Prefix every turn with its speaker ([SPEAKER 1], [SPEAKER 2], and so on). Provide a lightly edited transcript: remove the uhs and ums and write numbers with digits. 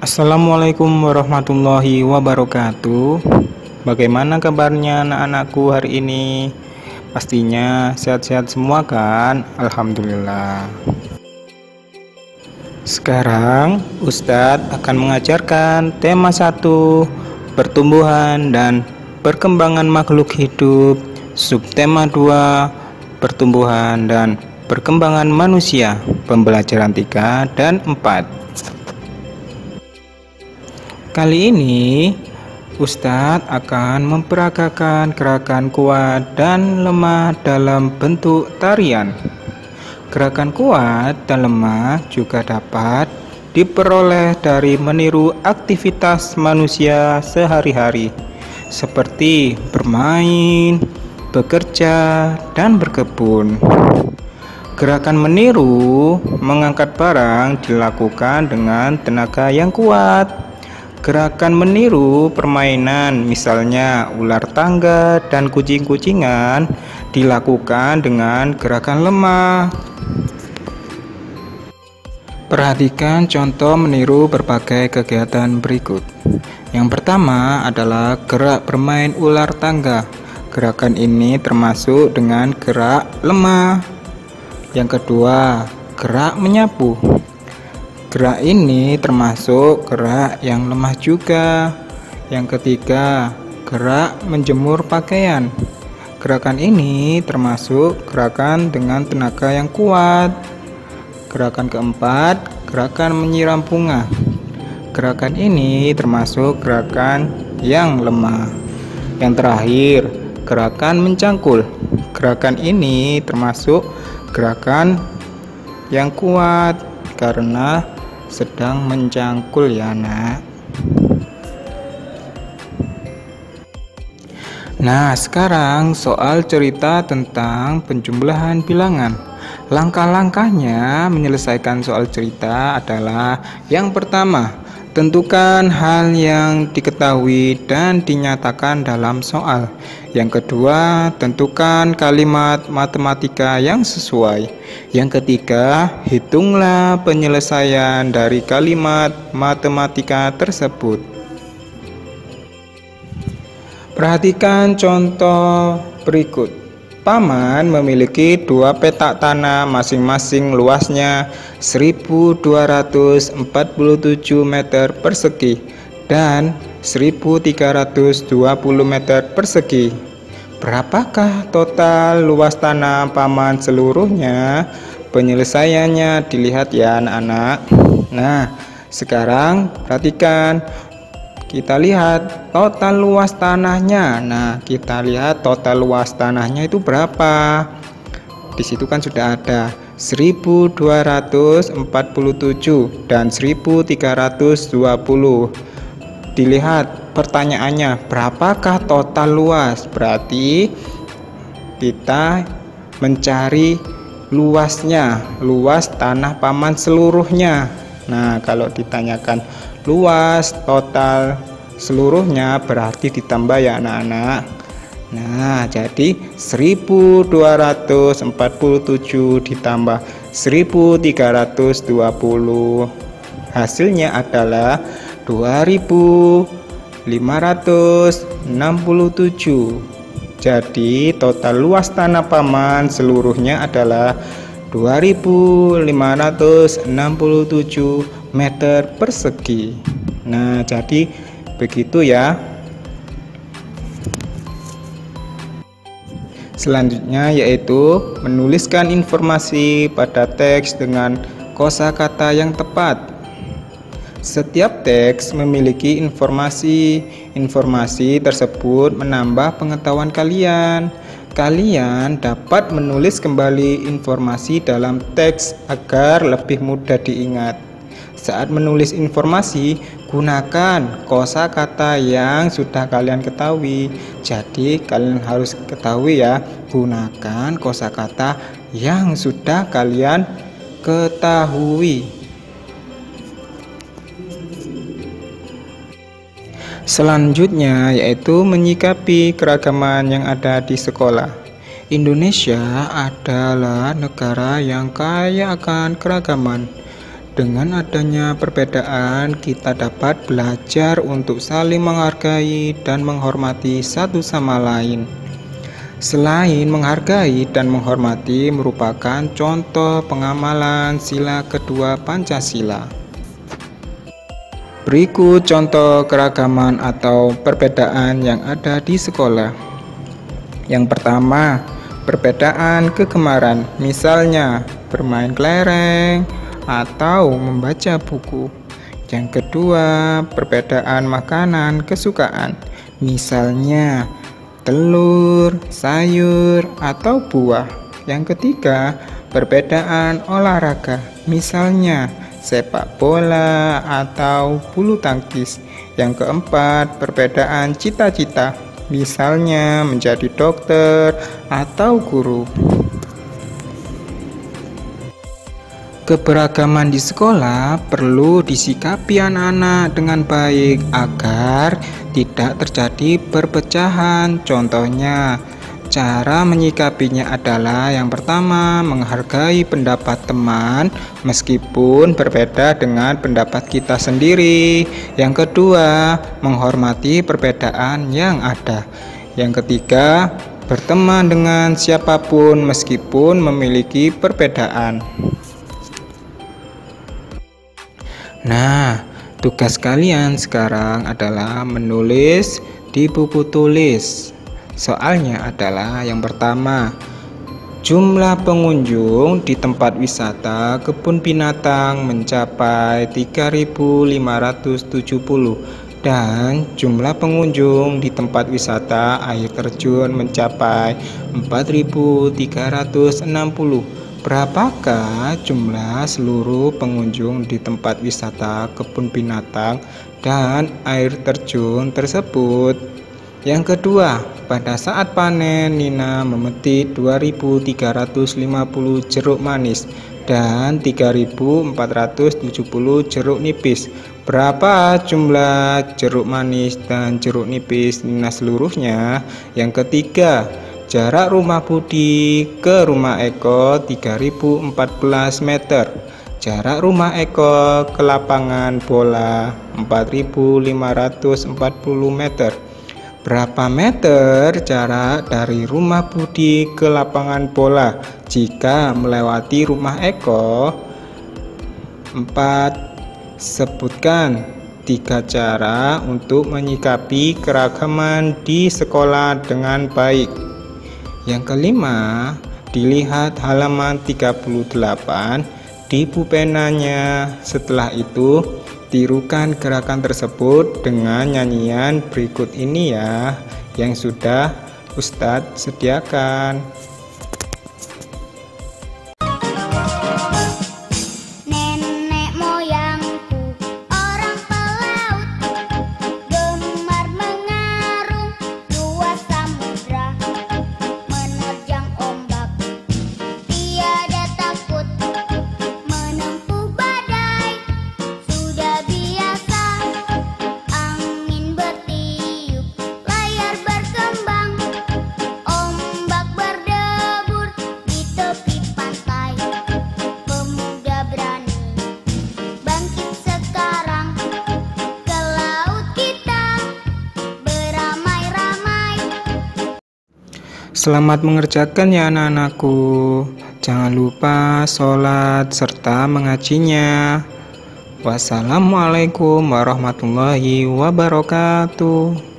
[SPEAKER 1] Assalamualaikum warahmatullahi wabarakatuh. Bagaimana kabarnya anak-anakku hari ini? Pastinya sehat-sehat semua kan? Alhamdulillah. Sekarang Ustadz akan mengajarkan tema 1, pertumbuhan dan perkembangan makhluk hidup. Subtema 2, pertumbuhan dan perkembangan manusia. Pembelajaran 3 dan 4. Kali ini Ustadz akan memperagakan gerakan kuat dan lemah dalam bentuk tarian. Gerakan kuat dan lemah juga dapat diperoleh dari meniru aktivitas manusia sehari-hari, seperti bermain, bekerja, dan berkebun. Gerakan meniru mengangkat barang dilakukan dengan tenaga yang kuat. Gerakan meniru permainan, misalnya ular tangga dan kucing-kucingan, dilakukan dengan gerakan lemah. Perhatikan contoh meniru berbagai kegiatan berikut. Yang pertama adalah gerak bermain ular tangga. Gerakan ini termasuk dengan gerak lemah. Yang kedua, gerak menyapu. Gerak ini termasuk gerak yang lemah juga. Yang ketiga, gerak menjemur pakaian. Gerakan ini termasuk gerakan dengan tenaga yang kuat. Gerakan keempat, gerakan menyiram bunga. Gerakan ini termasuk gerakan yang lemah. Yang terakhir, gerakan mencangkul. Gerakan ini termasuk gerakan yang kuat karena sedang mencangkul ya nak. Nah, sekarang soal cerita tentang penjumlahan bilangan. Langkah-langkahnya menyelesaikan soal cerita adalah: yang pertama, tentukan hal yang diketahui dan dinyatakan dalam soal. Yang kedua, tentukan kalimat matematika yang sesuai. Yang ketiga, hitunglah penyelesaian dari kalimat matematika tersebut. Perhatikan contoh berikut. Paman memiliki 2 petak tanah, masing-masing luasnya 1247 meter persegi dan 1320 meter persegi. Berapakah total luas tanah paman seluruhnya? Penyelesaiannya dilihat ya anak-anak. Nah, sekarang perhatikan. Kita lihat total luas tanahnya. Nah, kita lihat total luas tanahnya itu berapa. Di situ kan sudah ada 1247 dan 1320. Dilihat pertanyaannya, berapakah total luas? Berarti kita mencari luasnya, luas tanah paman seluruhnya. Nah, kalau ditanyakan luas total seluruhnya berarti ditambah ya anak-anak. Nah, jadi 1247 ditambah 1320. Hasilnya adalah 2567. Jadi total luas tanah paman seluruhnya adalah 2567 meter persegi. Nah, jadi begitu ya. Selanjutnya yaitu menuliskan informasi pada teks dengan kosakata yang tepat. Setiap teks memiliki informasi. Informasi tersebut menambah pengetahuan kalian. Kalian dapat menulis kembali informasi dalam teks agar lebih mudah diingat. Saat menulis informasi, gunakan kosakata yang sudah kalian ketahui. Jadi kalian harus ketahui ya, gunakan kosakata yang sudah kalian ketahui. Selanjutnya yaitu menyikapi keragaman yang ada di sekolah. Indonesia adalah negara yang kaya akan keragaman. Dengan adanya perbedaan, kita dapat belajar untuk saling menghargai dan menghormati satu sama lain. Selain menghargai dan menghormati merupakan contoh pengamalan sila kedua Pancasila. Berikut contoh keragaman atau perbedaan yang ada di sekolah. Yang pertama, perbedaan kegemaran, misalnya bermain kelereng atau membaca buku. Yang kedua, perbedaan makanan kesukaan, misalnya telur, sayur, atau buah. Yang ketiga, perbedaan olahraga, misalnya sepak bola atau bulu tangkis. Yang keempat, perbedaan cita-cita, misalnya menjadi dokter atau guru. Keberagaman di sekolah perlu disikapi anak-anak dengan baik agar tidak terjadi perpecahan. Contohnya, cara menyikapinya adalah yang pertama, menghargai pendapat teman meskipun berbeda dengan pendapat kita sendiri. Yang kedua, menghormati perbedaan yang ada. Yang ketiga, berteman dengan siapapun meskipun memiliki perbedaan. Nah, tugas kalian sekarang adalah menulis di buku tulis. Soalnya adalah yang pertama, jumlah pengunjung di tempat wisata kebun binatang mencapai 3.570 dan jumlah pengunjung di tempat wisata air terjun mencapai 4.360. Berapakah jumlah seluruh pengunjung di tempat wisata kebun binatang dan air terjun tersebut? Yang kedua, pada saat panen Nina memetik 2.350 jeruk manis dan 3.470 jeruk nipis. Berapa jumlah jeruk manis dan jeruk nipis Nina seluruhnya? Yang ketiga, jarak rumah Budi ke rumah Eko 3014 meter. Jarak rumah Eko ke lapangan bola 4540 meter. Berapa meter jarak dari rumah Budi ke lapangan bola jika melewati rumah Eko? 4. Sebutkan 3 cara untuk menyikapi keragaman di sekolah dengan baik. Yang kelima, dilihat halaman 38 di bupenanya. Setelah itu, tirukan gerakan tersebut dengan nyanyian berikut ini ya, yang sudah Ustadz sediakan. Selamat mengerjakan ya anak-anakku. Jangan lupa sholat serta mengajinya. Wassalamualaikum warahmatullahi wabarakatuh.